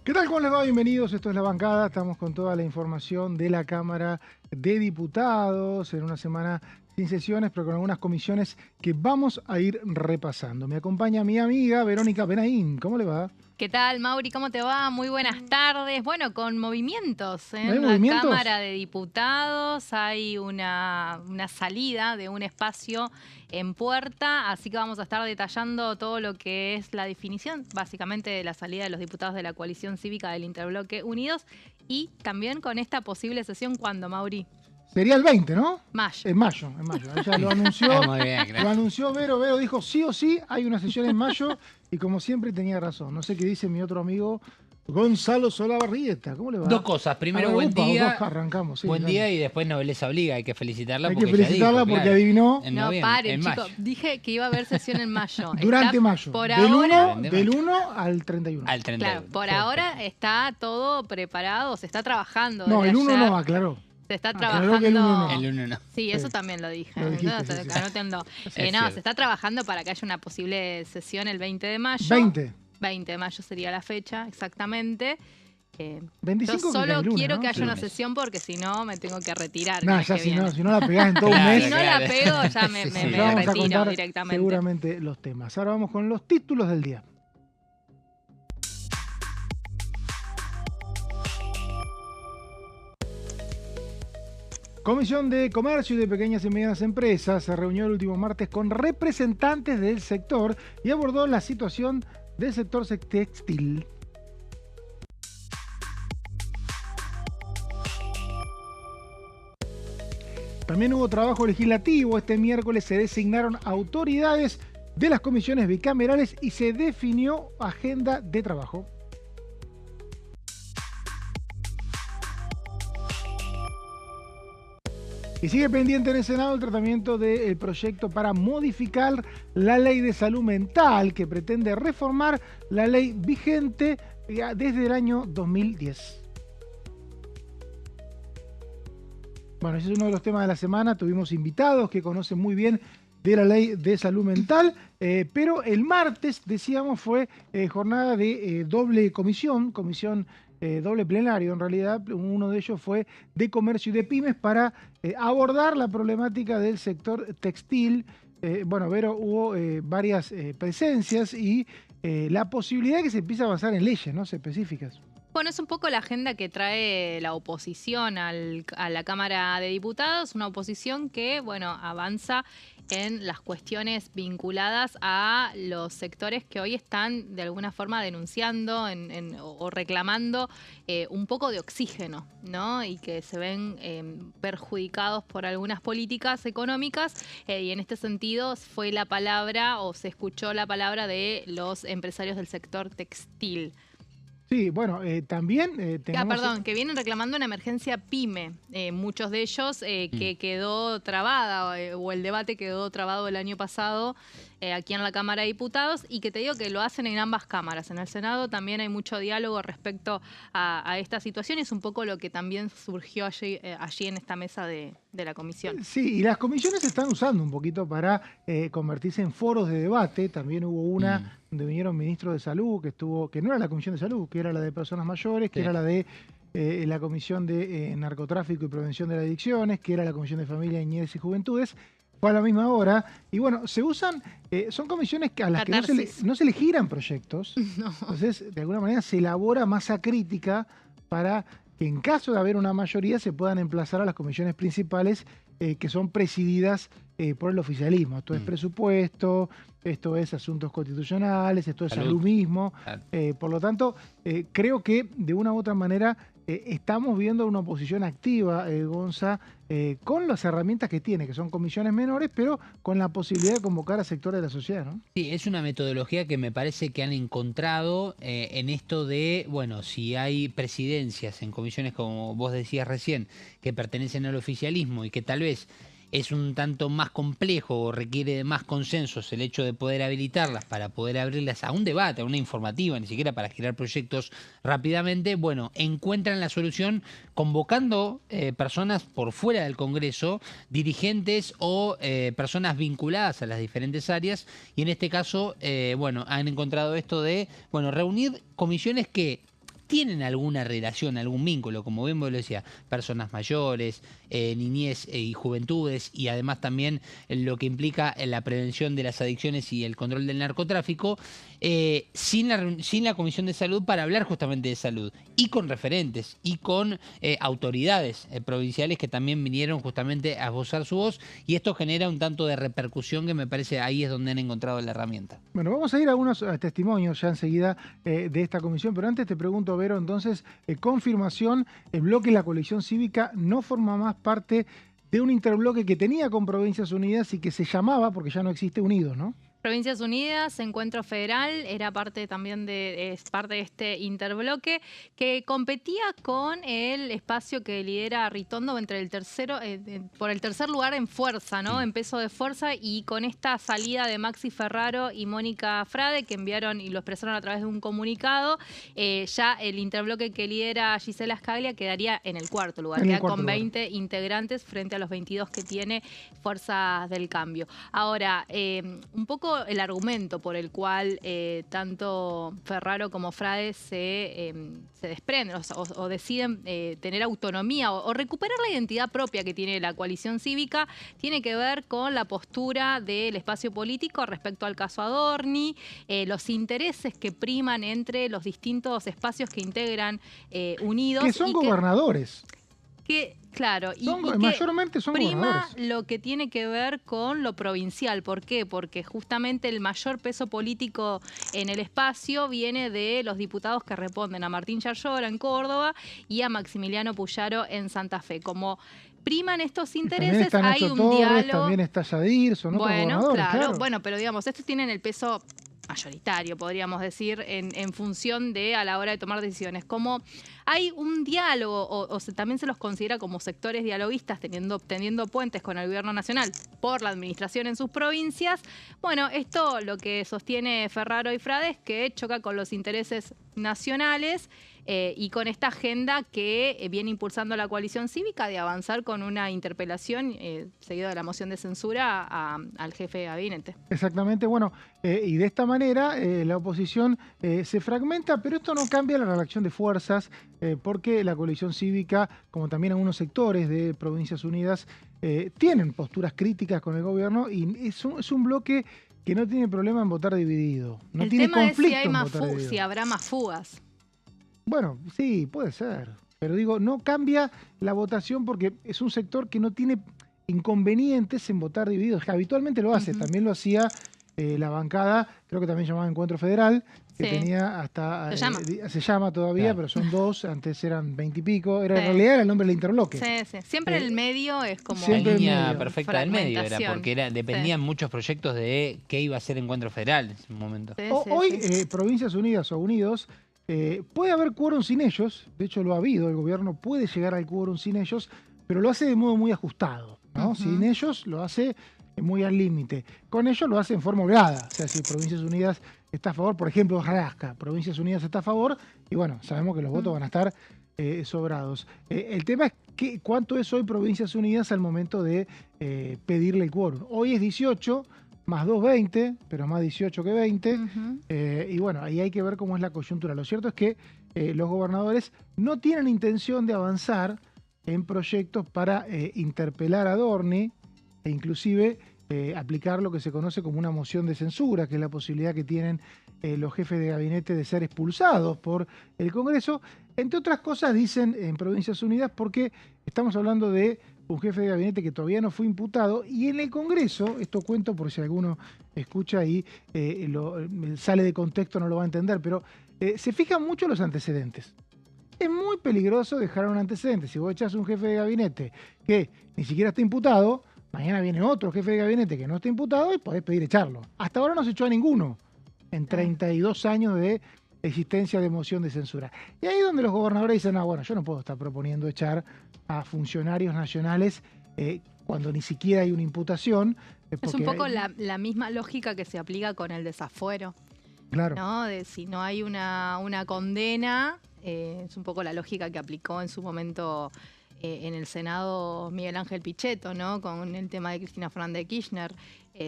¿Qué tal? ¿Cómo les va? Bienvenidos. Esto es La Bancada. Estamos con toda la información de la Cámara de Diputados en una semana sin sesiones, pero con algunas comisiones que vamos a ir repasando. Me acompaña mi amiga Verónica Benaín. ¿Cómo le va? ¿Qué tal, Mauri? ¿Cómo te va? Muy buenas tardes. Bueno, con movimientos ¿Hay en la movimientos? Cámara de Diputados. Hay una salida de un espacio en puerta, así que vamos a estar detallando todo lo que es la definición, básicamente, de la salida de los diputados de la coalición cívica del Interbloque Unidos y también con esta posible sesión, ¿cuándo, Mauri? Sería el 20, ¿no? Mayo. En mayo. Ella lo anunció. Muy bien, gracias. Lo anunció Vero. Vero dijo sí o sí, hay una sesión en mayo y como siempre tenía razón. No sé qué dice mi otro amigo Gonzalo Solabarrieta. ¿Cómo le va? Dos cosas. Primero, A ver, buen upa, día. arrancamos, sí, Buen dale. día y después Nobleza Obliga. Hay que felicitarla Hay porque que felicitarla ya dijo, porque claro, adivinó. en No, noviembre, paren, en chicos. mayo. Dije que iba a haber sesión en mayo. Durante Está mayo. Por Del ahora... 1, del 1 al 31. Al 31. Claro, por Perfecto. ahora está todo preparado, se está trabajando. No, desde el 1 ayer. no, aclaró. Se está Aclaró que el trabajando. uno no. El 1 no. Sí, eso Sí. también lo dije. Lo dijiste, Entonces, sí, sí. anótenlo. Es No, cierto. se está trabajando para que haya una posible sesión el 20 de mayo. 20. 20 de mayo sería la fecha, exactamente. 25 Yo que solo cae lunes, quiero ¿no? que haya Sí. una sesión porque si no me tengo que retirar. el Nah, mes ya que si viene. no la pegás en todo un Claro, mes. Si no claro. la pego, ya me, Sí, me- sí. me Ya vamos a retiro contar directamente. seguramente los temas. Ahora vamos con los títulos del día. Comisión de Comercio y de Pequeñas y Medianas Empresas se reunió el último martes con representantes del sector y abordó la situación del sector textil. También hubo trabajo legislativo. Este miércoles se designaron autoridades de las comisiones bicamerales y se definió agenda de trabajo. Y sigue pendiente en el Senado el tratamiento del proyecto para modificar la ley de salud mental que pretende reformar la ley vigente desde el año 2010. Bueno, ese es uno de los temas de la semana. Tuvimos invitados que conocen muy bien de la ley de salud mental, pero el martes, decíamos, fue jornada de doble comisión, doble plenario en realidad. Uno de ellos fue de comercio y de pymes para abordar la problemática del sector textil. Bueno, Vero, hubo varias presencias y la posibilidad de que se empiece a avanzar en leyes, ¿no? Específicas. Bueno, es un poco la agenda que trae la oposición a la Cámara de Diputados, una oposición que, bueno, avanza en las cuestiones vinculadas a los sectores que hoy están de alguna forma denunciando o reclamando un poco de oxígeno, ¿no? Y que se ven perjudicados por algunas políticas económicas y en este sentido fue la palabra o se escuchó la palabra de los empresarios del sector textil. Sí, bueno, también tenemos... Perdón, que vienen reclamando una emergencia PYME. Muchos de ellos que quedó trabada o el debate quedó trabado el año pasado aquí en la Cámara de Diputados y que te digo que lo hacen en ambas cámaras. En el Senado también hay mucho diálogo respecto a esta situación. Es un poco lo que también surgió allí en esta mesa de la comisión. Sí, y las comisiones se están usando un poquito para convertirse en foros de debate. También hubo una donde vinieron ministros de salud, que no era la comisión de salud, que era la de personas mayores, que Sí. era la de la comisión de narcotráfico y prevención de las adicciones, que era la comisión de familia, niñez y juventudes. Fue a la misma hora. Y bueno, se usan, son comisiones a las que Catarsis. no se le giran proyectos. No. Entonces, de alguna manera se elabora masa crítica para que en caso de haber una mayoría se puedan emplazar a las comisiones principales que son presididas por el oficialismo. Esto es presupuesto, esto es asuntos constitucionales, esto es salud mismo. Claro. Por lo tanto, creo que de una u otra manera estamos viendo una oposición activa, Gonza, con las herramientas que tiene, que son comisiones menores, pero con la posibilidad de convocar a sectores de la sociedad, ¿no? Sí, es una metodología que me parece que han encontrado en esto de, bueno, si hay presidencias en comisiones, como vos decías recién, que pertenecen al oficialismo y que tal vez es un tanto más complejo o requiere de más consensos el hecho de poder habilitarlas para poder abrirlas a un debate, a una informativa, ni siquiera para girar proyectos rápidamente, bueno, encuentran la solución convocando personas por fuera del Congreso, dirigentes o personas vinculadas a las diferentes áreas, y en este caso, bueno, han encontrado esto de, bueno, reunir comisiones que tienen alguna relación, algún vínculo, como bien vos lo decías, personas mayores, niñez y juventudes, y además también lo que implica la prevención de las adicciones y el control del narcotráfico, sin la Comisión de Salud para hablar justamente de salud, y con referentes, y con autoridades provinciales que también vinieron justamente a esbozar su voz, y esto genera un tanto de repercusión que me parece ahí es donde han encontrado la herramienta. Bueno, vamos a ir a algunos testimonios ya enseguida de esta comisión, pero antes te pregunto, Vero, entonces, confirmación, el bloque La Coalición Cívica no forma más parte de un interbloque que tenía con Provincias Unidas y que se llamaba, porque ya no existe, Unidos, ¿no? Provincias Unidas, Encuentro Federal, era parte también es parte de este interbloque que competía con el espacio que lidera Ritondo entre el tercero, por el tercer lugar en fuerza, ¿no? En peso de fuerza, y con esta salida de Maxi Ferraro y Mónica Frade, que enviaron y lo expresaron a través de un comunicado, ya el interbloque que lidera Gisela Scaglia quedaría en el cuarto lugar, queda con 20 integrantes frente a los 22 que tiene Fuerzas del Cambio. Ahora, un poco el argumento por el cual tanto Ferraro como Frade se desprenden o deciden tener autonomía o recuperar la identidad propia que tiene la coalición cívica tiene que ver con la postura del espacio político respecto al caso Adorni, los intereses que priman entre los distintos espacios que integran Unidos. Que son gobernadores. Claro, mayormente son prima gobernadores. lo que tiene que ver con lo provincial. ¿Por qué? Porque justamente el mayor peso político en el espacio viene de los diputados que responden a Martín Yarlora en Córdoba y a Maximiliano Puyaro en Santa Fe. Como priman estos intereses, hay un diálogo. También está Yadir, son otros gobernadores, claro. Bueno, pero digamos, estos tienen el peso mayoritario, podríamos decir, en función de a la hora de tomar decisiones. Como hay un diálogo, también se los considera como sectores dialoguistas, teniendo puentes con el gobierno nacional por la administración en sus provincias. Bueno, esto lo que sostiene Ferraro y Frade es que choca con los intereses nacionales y con esta agenda que viene impulsando la coalición cívica de avanzar con una interpelación seguida de la moción de censura al jefe de gabinete. Exactamente, bueno, y de esta manera la oposición se fragmenta, pero esto no cambia la relación de fuerzas, porque la coalición cívica, como también algunos sectores de Provincias Unidas, tienen posturas críticas con el gobierno y es un bloque que no tiene problema en votar dividido. No el tiene tema conflicto es en votar dividido. si habrá más fugas. Bueno, sí, puede ser. Pero digo, no cambia la votación porque es un sector que no tiene inconvenientes en votar dividido. Habitualmente lo hace, también lo hacía la bancada, creo que también llamaba Encuentro Federal, que tenía hasta... Se llama todavía, pero son dos, antes eran 20 y pico. En realidad era el nombre del interbloque. Sí. Siempre el medio es como... La línea perfecta del medio era, porque dependían muchos proyectos de qué iba a ser Encuentro Federal en ese momento. Hoy, Provincias Unidas o Unidos... puede haber quórum sin ellos, de hecho lo ha habido, el gobierno puede llegar al quórum sin ellos, pero lo hace de modo muy ajustado, ¿no? Sin ellos lo hace muy al límite. Con ellos lo hace en forma holgada, o sea, si Provincias Unidas está a favor, por ejemplo, Jarasca, Provincias Unidas está a favor, y bueno, sabemos que los votos van a estar sobrados. El tema es cuánto es hoy Provincias Unidas al momento de pedirle el quórum. Hoy es 18, más 2, 20, pero más 18 que 20. Y bueno, ahí hay que ver cómo es la coyuntura. Lo cierto es que los gobernadores no tienen intención de avanzar en proyectos para interpelar a Adorni e inclusive aplicar lo que se conoce como una moción de censura, que es la posibilidad que tienen los jefes de gabinete de ser expulsados por el Congreso. Entre otras cosas, dicen en Provincias Unidas, porque estamos hablando de un jefe de gabinete que todavía no fue imputado, y en el Congreso, esto cuento por si alguno escucha y sale de contexto, no lo va a entender, pero se fijan mucho los antecedentes. Es muy peligroso dejar un antecedente. Si vos echás un jefe de gabinete que ni siquiera está imputado, mañana viene otro jefe de gabinete que no está imputado y podés pedir echarlo. Hasta ahora no se echó a ninguno en 32 años de existencia de moción de censura. Y ahí es donde los gobernadores dicen, bueno, yo no puedo estar proponiendo echar a funcionarios nacionales cuando ni siquiera hay una imputación. Es un poco la misma lógica que se aplica con el desafuero. Claro. ¿No? De si no hay una condena, es un poco la lógica que aplicó en su momento en el Senado Miguel Ángel Pichetto, ¿no? Con el tema de Cristina Fernández de Kirchner.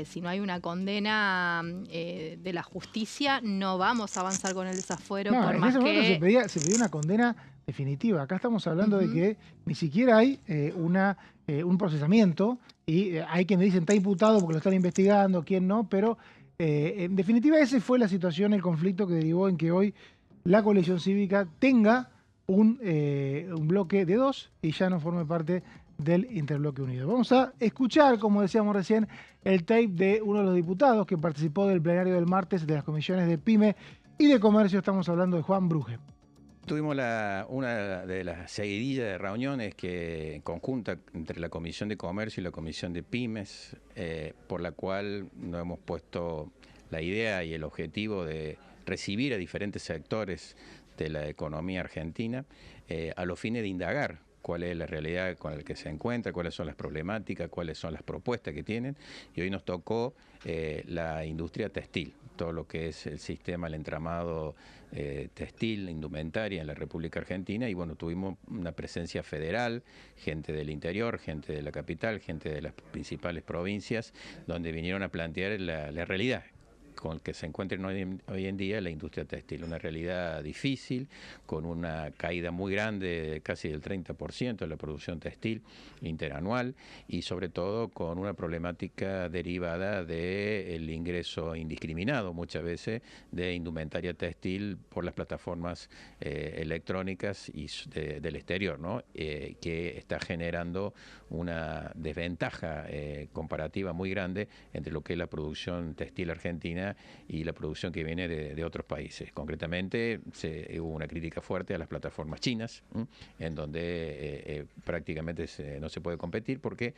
si no hay una condena de la justicia, no vamos a avanzar con el desafuero. No, por en más ese momento que... se pedía una condena definitiva. Acá estamos hablando de que ni siquiera hay un procesamiento y hay quienes dicen está imputado porque lo están investigando, quién no, pero en definitiva esa fue la situación, el conflicto que derivó en que hoy la coalición cívica tenga un bloque de dos y ya no forme parte del interbloque unido. Vamos a escuchar, como decíamos recién, el tape de uno de los diputados que participó del plenario del martes de las comisiones de PYME y de Comercio. Estamos hablando de Juan Bruje. Tuvimos una de las seguidillas de reuniones conjunta entre la Comisión de Comercio y la Comisión de Pymes, por la cual nos hemos puesto la idea y el objetivo de recibir a diferentes sectores de la economía argentina a los fines de indagar cuál es la realidad con la que se encuentra, cuáles son las problemáticas, cuáles son las propuestas que tienen. Y hoy nos tocó la industria textil, todo lo que es el sistema, el entramado textil, indumentaria en la República Argentina. Y bueno, tuvimos una presencia federal, gente del interior, gente de la capital, gente de las principales provincias, donde vinieron a plantear la realidad con el que se encuentra hoy en día la industria textil. Una realidad difícil, con una caída muy grande, casi del 30% de la producción textil interanual, y sobre todo con una problemática derivada del ingreso indiscriminado muchas veces de indumentaria textil por las plataformas electrónicas y del exterior, ¿no? Que está generando una desventaja comparativa muy grande entre lo que es la producción textil argentina y la producción que viene de otros países. Concretamente, hubo una crítica fuerte a las plataformas chinas, en donde prácticamente no se puede competir porque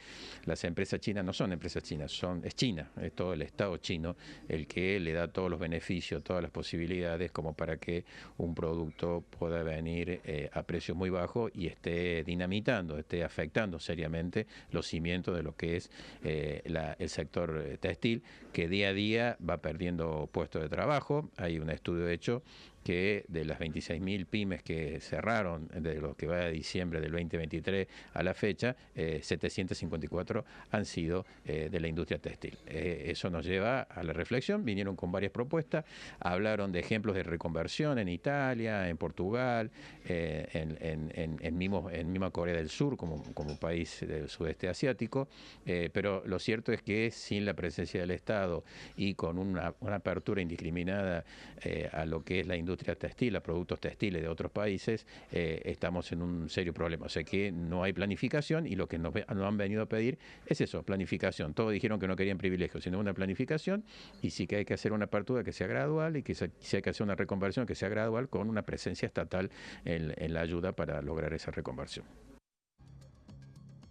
las empresas chinas no son empresas chinas, es China, es todo el Estado chino el que le da todos los beneficios, todas las posibilidades como para que un producto pueda venir a precios muy bajos y esté dinamitando, esté afectando seriamente los cimientos de lo que es el sector textil, que día a día va perdiendo puestos de trabajo. Hay un estudio hecho que de las 26.000 pymes que cerraron de lo que va de diciembre del 2023 a la fecha, 754 han sido de la industria textil. Eso nos lleva a la reflexión. Vinieron con varias propuestas, hablaron de ejemplos de reconversión en Italia, en Portugal, en misma Corea del Sur como país del sudeste asiático, pero lo cierto es que sin la presencia del Estado y con una apertura indiscriminada a lo que es la industria textil, a productos textiles de otros países, estamos en un serio problema. O sea que no hay planificación y lo que nos han venido a pedir es eso, planificación. Todos dijeron que no querían privilegios, sino una planificación, y sí que hay que hacer una apertura que sea gradual y que sí hay que hacer una reconversión que sea gradual con una presencia estatal en la ayuda para lograr esa reconversión.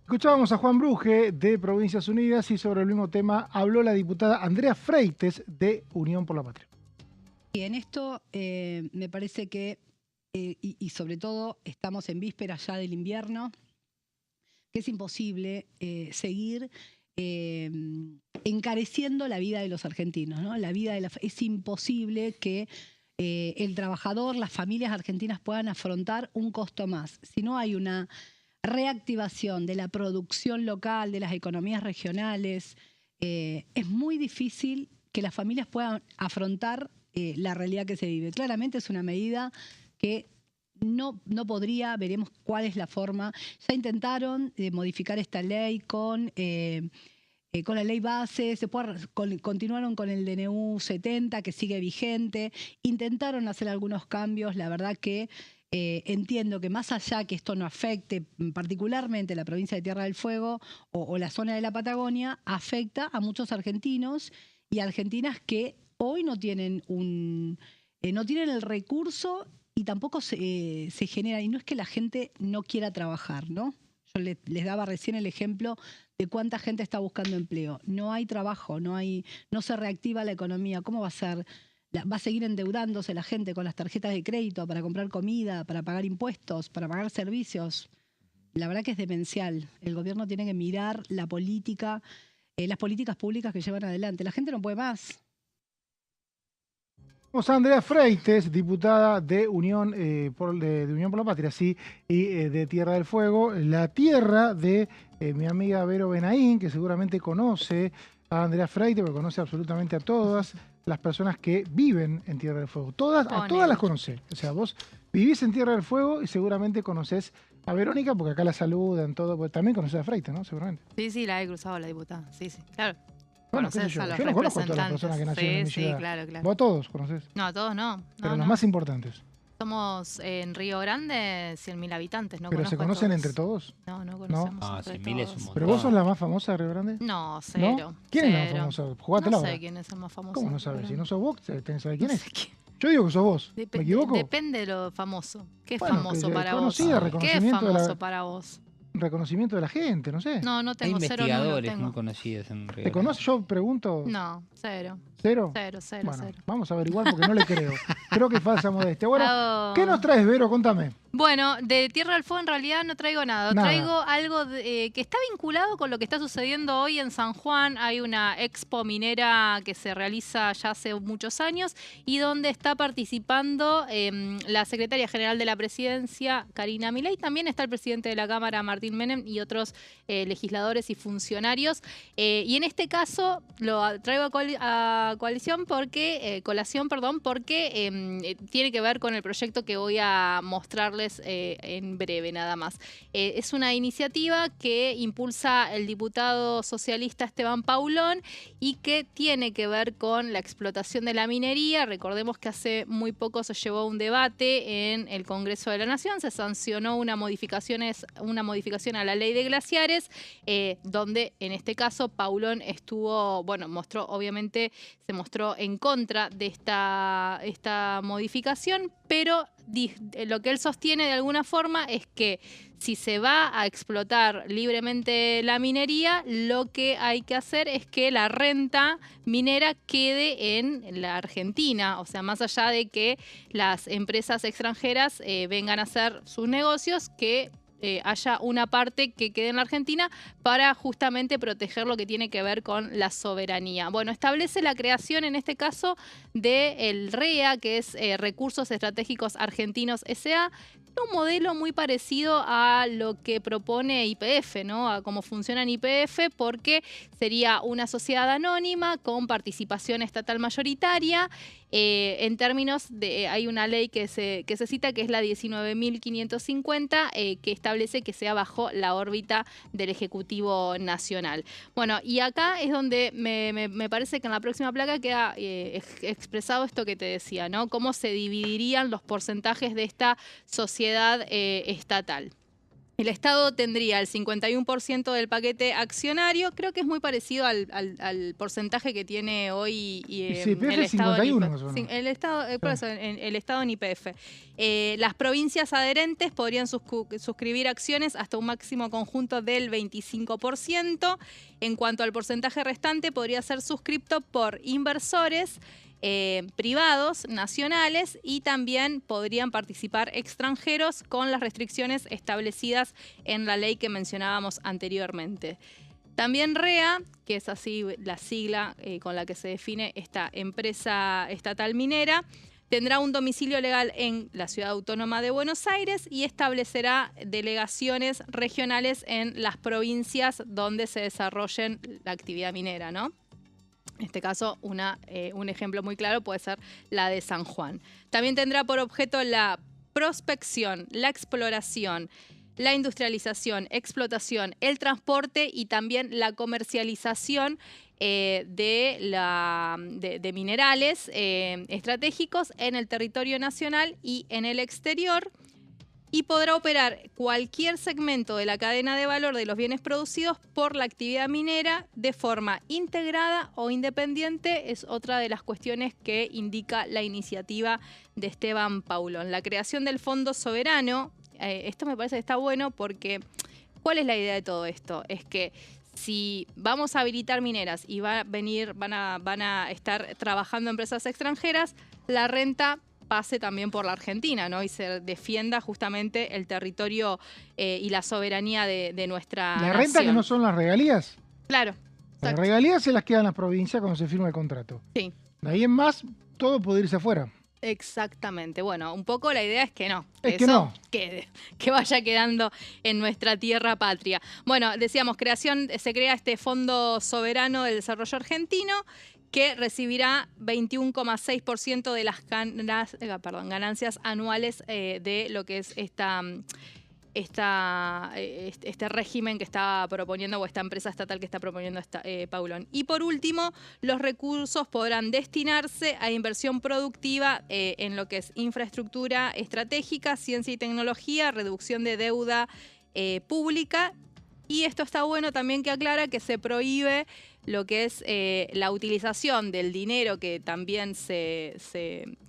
Escuchábamos a Juan Bruje de Provincias Unidas y sobre el mismo tema habló la diputada Andrea Freites de Unión por la Patria. Y en esto me parece que, y sobre todo estamos en vísperas ya del invierno, que es imposible seguir encareciendo la vida de los argentinos, ¿no? Es imposible que el trabajador, las familias argentinas puedan afrontar un costo más. Si no hay una reactivación de la producción local, de las economías regionales, es muy difícil que las familias puedan afrontar la realidad que se vive. Claramente es una medida que no podría, veremos cuál es la forma. Ya intentaron modificar esta ley con la ley base, continuaron con el DNU 70 que sigue vigente, intentaron hacer algunos cambios, la verdad que entiendo que más allá que esto no afecte particularmente la provincia de Tierra del Fuego o la zona de la Patagonia, afecta a muchos argentinos y argentinas que hoy no tienen no tienen el recurso y tampoco se genera, y no es que la gente no quiera trabajar, ¿no? Yo les daba recién el ejemplo de cuánta gente está buscando empleo. No hay trabajo, no se reactiva la economía. ¿Cómo va a ser? Va a seguir endeudándose la gente con las tarjetas de crédito para comprar comida, para pagar impuestos, para pagar servicios. La verdad que es demencial. El gobierno tiene que mirar la política, las políticas públicas que llevan adelante. La gente no puede más. Vamos a Andrea Freites, diputada de Unión, de Unión por la Patria, sí, y de Tierra del Fuego, la tierra de mi amiga Vero Benaín, que seguramente conoce a Andrea Freite, porque conoce absolutamente a todas las personas que viven en Tierra del Fuego. A todas las conoce. O sea, vos vivís en Tierra del Fuego y seguramente conocés a Verónica, porque acá la saludan, todo. Porque también conocés a Freite, ¿no? Seguramente. Sí, la he cruzado la diputada. Sí, claro. Bueno, qué sé yo. Yo no conozco a todas las personas que nacieron en mi ciudad. Claro. ¿Vos a todos conocés? No, a todos no. Pero los más importantes. Somos en Río Grande 100.000 habitantes, ¿no? ¿Pero se conocen entre todos? No conocemos entre 100.000 es un todos. montón. ¿Pero vos sos la más famosa de Río Grande? No, cero. ¿No? ¿Quién es la más cero. famosa? Jugátela No sé ahora. quién es el más famoso. ¿Cómo no sabes? Si no sos vos, tenés que saber quién No es. sé quién. Yo digo que sos vos. ¿Me equivoco? Depende de lo famoso. ¿Qué es Bueno, famoso que para vos? conocida, ¿Qué es reconocimiento de la- famoso para vos? Reconocimiento de la gente, no sé. No Hay tengo cero, no lo investigadores muy tengo. conocidos en Río ¿Te conoces? Yo pregunto. No, cero. ¿Cero? Cero. Bueno, vamos a averiguar porque no le creo. Creo que es falsa modestia. Bueno, Hago- ¿qué nos traes, Vero? Contame. Bueno, de Tierra del Fuego en realidad no traigo nada. Nada. Traigo algo que está vinculado con lo que está sucediendo hoy en San Juan. Hay una expo minera que se realiza ya hace muchos años y donde está participando la secretaria general de la presidencia, Karina Milei. También está el presidente de la Cámara, Martín Menem, y otros legisladores y funcionarios. Y en este caso lo traigo a colación porque tiene que ver con el proyecto que voy a mostrarles en breve nada más. Es una iniciativa que impulsa el diputado socialista Esteban Paulón y que tiene que ver con la explotación de la minería. Recordemos que hace muy poco se llevó un debate en el Congreso de la Nación, se sancionó una modificación a la ley de glaciares, donde en este caso Paulón se mostró en contra de esta modificación, pero lo que él sostiene de alguna forma es que si se va a explotar libremente la minería, lo que hay que hacer es que la renta minera quede en la Argentina. O sea, más allá de que las empresas extranjeras vengan a hacer sus negocios, que haya una parte que quede en la Argentina para justamente proteger lo que tiene que ver con la soberanía. Bueno, establece la creación en este caso del REA, que es Recursos Estratégicos Argentinos S.A., un modelo muy parecido a lo que propone YPF, ¿no? A cómo funciona en YPF, porque sería una sociedad anónima con participación estatal mayoritaria. En términos de, hay una ley que se cita, que es la 19.550, que establece que sea bajo la órbita del Ejecutivo Nacional. Bueno, y acá es donde me parece que en la próxima placa queda expresado esto que te decía, ¿no? Cómo se dividirían los porcentajes de esta sociedad estatal. El Estado tendría el 51% del paquete accionario. Creo que es muy parecido al porcentaje que tiene hoy Sí, el Estado 51 en más o menos. Sí, el Estado, por eso, el Estado en YPF. Las provincias adherentes podrían suscribir acciones hasta un máximo conjunto del 25%. En cuanto al porcentaje restante, podría ser suscripto por inversores privados, nacionales, y también podrían participar extranjeros con las restricciones establecidas en la ley que mencionábamos anteriormente. También REA, que es así la sigla con la que se define esta empresa estatal minera, tendrá un domicilio legal en la Ciudad Autónoma de Buenos Aires y establecerá delegaciones regionales en las provincias donde se desarrollen la actividad minera, ¿no? En este caso, un ejemplo muy claro puede ser la de San Juan. También tendrá por objeto la prospección, la exploración, la industrialización, explotación, el transporte y también la comercialización de minerales estratégicos en el territorio nacional y en el exterior. Y podrá operar cualquier segmento de la cadena de valor de los bienes producidos por la actividad minera de forma integrada o independiente. Es otra de las cuestiones que indica la iniciativa de Esteban Paulón. La creación del Fondo Soberano, esto me parece que está bueno porque ¿cuál es la idea de todo esto? Es que si vamos a habilitar mineras y van a estar trabajando empresas extranjeras, la renta pase también por la Argentina, ¿no? Y se defienda justamente el territorio y la soberanía de nuestra La renta nación. que no son las regalías. Claro. Las Exacto. regalías se las quedan las provincias cuando se firma el contrato. Sí. De ahí en más, todo puede irse afuera. Exactamente. Bueno, un poco la idea es que no. Es que eso no. quede, que vaya quedando en nuestra tierra patria. Bueno, decíamos, se crea este Fondo Soberano del Desarrollo Argentino que recibirá 21,6% de las ganancias anuales de lo que es este régimen que está proponiendo, o esta empresa estatal que está proponiendo Paulón. Y por último, los recursos podrán destinarse a inversión productiva en lo que es infraestructura estratégica, ciencia y tecnología, reducción de deuda pública. Y esto está bueno también que aclara que se prohíbe lo que es la utilización del dinero que también se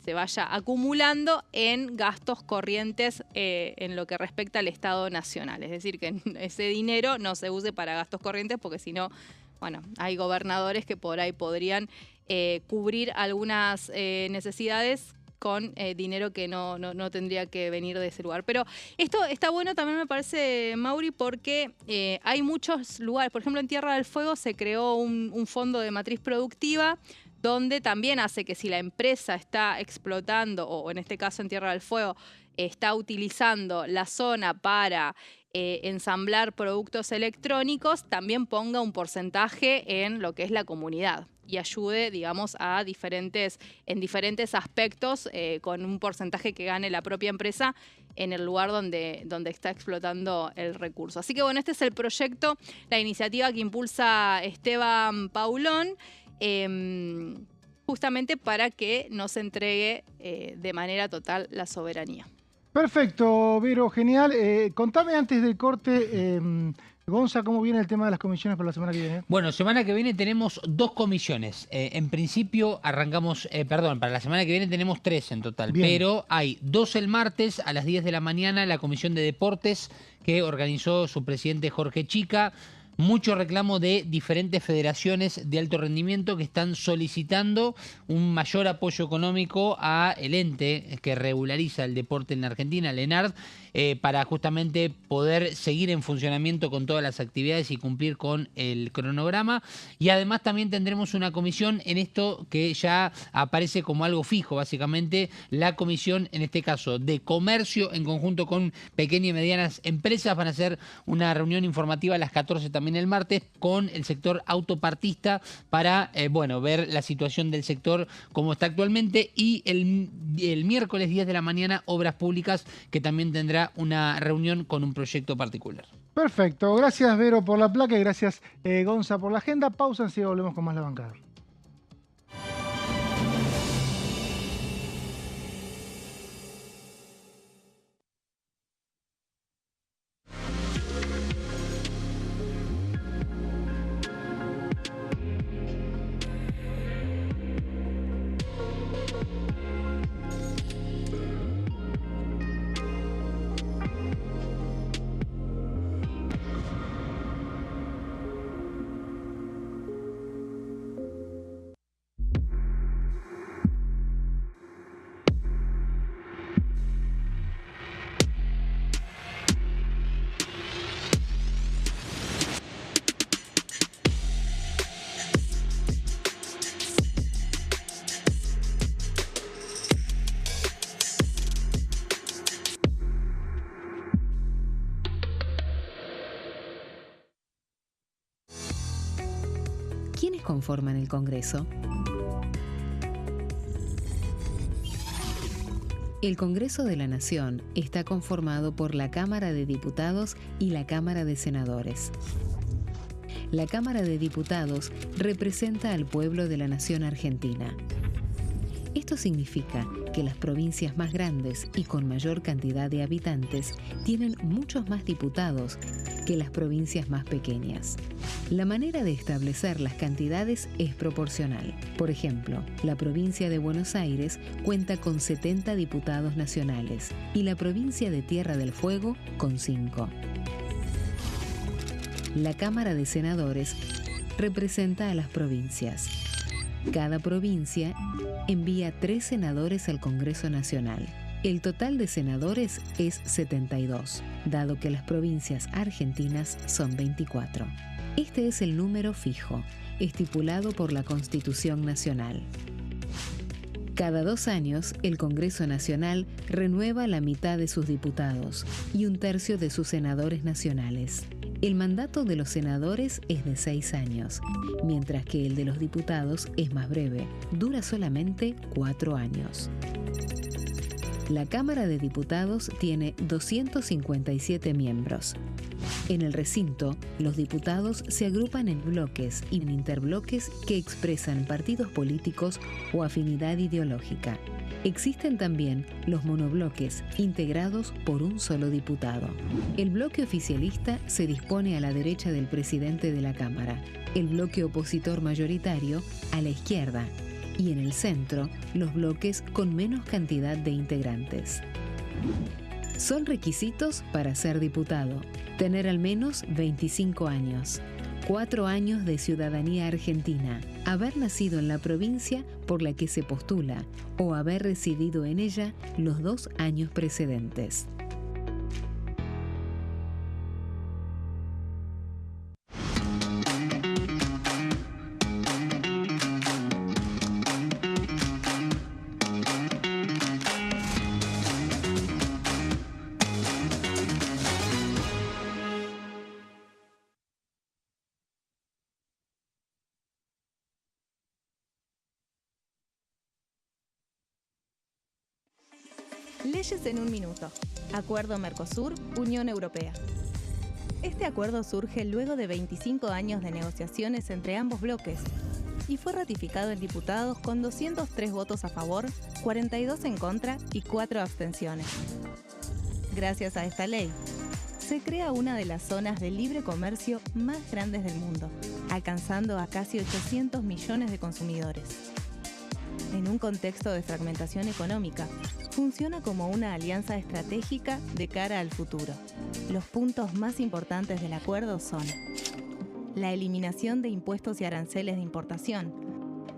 vaya acumulando en gastos corrientes en lo que respecta al Estado Nacional. Es decir, que ese dinero no se use para gastos corrientes porque si no, bueno, hay gobernadores que por ahí podrían cubrir algunas necesidades con dinero que no tendría que venir de ese lugar. Pero esto está bueno también, me parece, Mauri, porque hay muchos lugares. Por ejemplo, en Tierra del Fuego se creó un fondo de matriz productiva donde también hace que si la empresa está explotando, o en este caso en Tierra del Fuego, está utilizando la zona para ensamblar productos electrónicos, también ponga un porcentaje en lo que es la comunidad y ayude, digamos, en diferentes aspectos con un porcentaje que gane la propia empresa en el lugar donde está explotando el recurso. Así que bueno, este es el proyecto, la iniciativa que impulsa Esteban Paulón, justamente para que no se entregue de manera total la soberanía. Perfecto, Vero, genial. Contame antes del corte, Gonza, ¿cómo viene el tema de las comisiones para la semana que viene? Bueno, semana que viene tenemos 2 comisiones. En principio arrancamos, para la semana que viene tenemos 3 en total. Bien. Pero hay 2 el martes a las 10 de la mañana, la Comisión de Deportes que organizó su presidente Jorge Chica. Mucho reclamo de diferentes federaciones de alto rendimiento que están solicitando un mayor apoyo económico a el ente que regulariza el deporte en la Argentina, el ENARD, para justamente poder seguir en funcionamiento con todas las actividades y cumplir con el cronograma. Y además también tendremos una comisión en esto que ya aparece como algo fijo, básicamente la comisión, en este caso, de comercio en conjunto con pequeñas y medianas empresas. Van a hacer una reunión informativa a las 14 también el martes con el sector autopartista para ver la situación del sector como está actualmente, y el miércoles 10 de la mañana Obras Públicas, que también tendrá una reunión con un proyecto particular. Perfecto, gracias Vero por la placa y gracias Gonza por la agenda. Pausa, enseguida volvemos con más La Bancada. ¿Quiénes conforman el Congreso? El Congreso de la Nación está conformado por la Cámara de Diputados y la Cámara de Senadores. La Cámara de Diputados representa al pueblo de la nación argentina. Esto significa que las provincias más grandes y con mayor cantidad de habitantes tienen muchos más diputados que las provincias más pequeñas. La manera de establecer las cantidades es proporcional. Por ejemplo, la provincia de Buenos Aires cuenta con 70 diputados nacionales y la provincia de Tierra del Fuego con 5. La Cámara de Senadores representa a las provincias. Cada provincia envía 3 senadores al Congreso Nacional. El total de senadores es 72, dado que las provincias argentinas son 24. Este es el número fijo, estipulado por la Constitución Nacional. Cada 2 años, el Congreso Nacional renueva la mitad de sus diputados y 1/3 de sus senadores nacionales. El mandato de los senadores es de 6 años, mientras que el de los diputados es más breve, dura solamente 4 años. La Cámara de Diputados tiene 257 miembros. En el recinto, los diputados se agrupan en bloques y en interbloques que expresan partidos políticos o afinidad ideológica. Existen también los monobloques, integrados por un solo diputado. El bloque oficialista se dispone a la derecha del presidente de la Cámara, el bloque opositor mayoritario a la izquierda, y en el centro, los bloques con menos cantidad de integrantes. Son requisitos para ser diputado: tener al menos 25 años, 4 años de ciudadanía argentina, haber nacido en la provincia por la que se postula o haber residido en ella los 2 años precedentes. Leyes en un minuto. Acuerdo Mercosur-Unión Europea. Este acuerdo surge luego de 25 años de negociaciones entre ambos bloques y fue ratificado en diputados con 203 votos a favor, 42 en contra y 4 abstenciones. Gracias a esta ley, se crea una de las zonas de libre comercio más grandes del mundo, alcanzando a casi 800 millones de consumidores. En un contexto de fragmentación económica, funciona como una alianza estratégica de cara al futuro. Los puntos más importantes del acuerdo son: la eliminación de impuestos y aranceles de importación,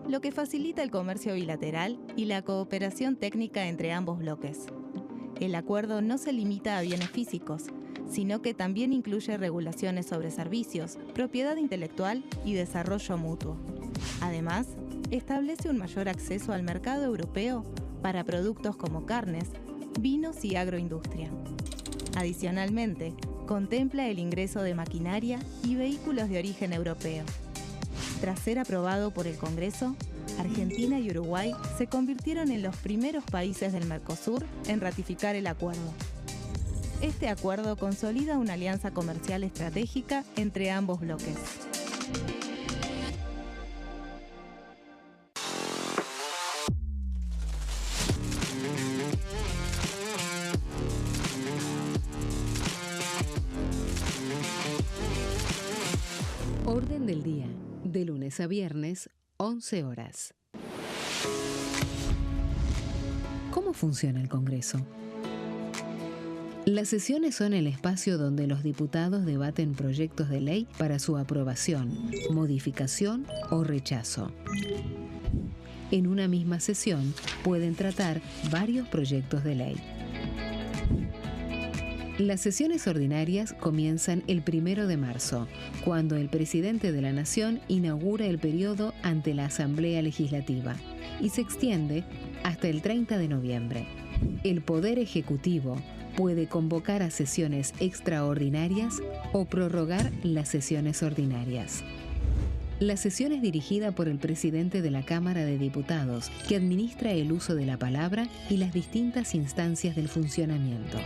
lo que facilita el comercio bilateral y la cooperación técnica entre ambos bloques. El acuerdo no se limita a bienes físicos, sino que también incluye regulaciones sobre servicios, propiedad intelectual y desarrollo mutuo. Además, establece un mayor acceso al mercado europeo para productos como carnes, vinos y agroindustria. Adicionalmente, contempla el ingreso de maquinaria y vehículos de origen europeo. Tras ser aprobado por el Congreso, Argentina y Uruguay se convirtieron en los primeros países del Mercosur en ratificar el acuerdo. Este acuerdo consolida una alianza comercial estratégica entre ambos bloques. Orden del día, de lunes a viernes, 11 horas. ¿Cómo funciona el Congreso? Las sesiones son el espacio donde los diputados debaten proyectos de ley para su aprobación, modificación o rechazo. En una misma sesión pueden tratar varios proyectos de ley. Las sesiones ordinarias comienzan el 1 de marzo, cuando el presidente de la Nación inaugura el periodo ante la Asamblea Legislativa y se extiende hasta el 30 de noviembre. El Poder Ejecutivo puede convocar a sesiones extraordinarias o prorrogar las sesiones ordinarias. La sesión es dirigida por el presidente de la Cámara de Diputados, que administra el uso de la palabra y las distintas instancias del funcionamiento.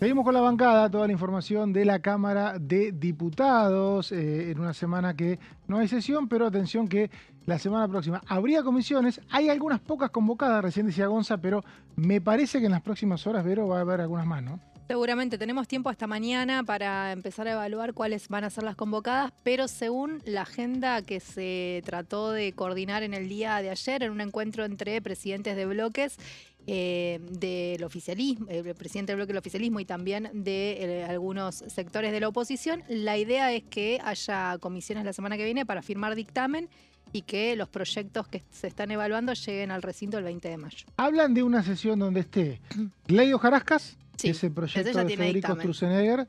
Seguimos con la bancada, toda la información de la Cámara de Diputados, en una semana que no hay sesión, pero atención que la semana próxima habría comisiones, hay algunas pocas convocadas, recién decía Gonza, pero me parece que en las próximas horas, Vero, va a haber algunas más, ¿no? Seguramente tenemos tiempo hasta mañana para empezar a evaluar cuáles van a ser las convocadas, pero según la agenda que se trató de coordinar en el día de ayer, en un encuentro entre presidentes de bloques, del oficialismo, el presidente del bloque del oficialismo y también de algunos sectores de la oposición, la idea es que haya comisiones la semana que viene para firmar dictamen y que los proyectos que se están evaluando lleguen al recinto el 20 de mayo. Hablan de una sesión donde esté Ley Hojarascas, Sí, que es el proyecto ese ya de tiene Federico dictamen. Sturzenegger,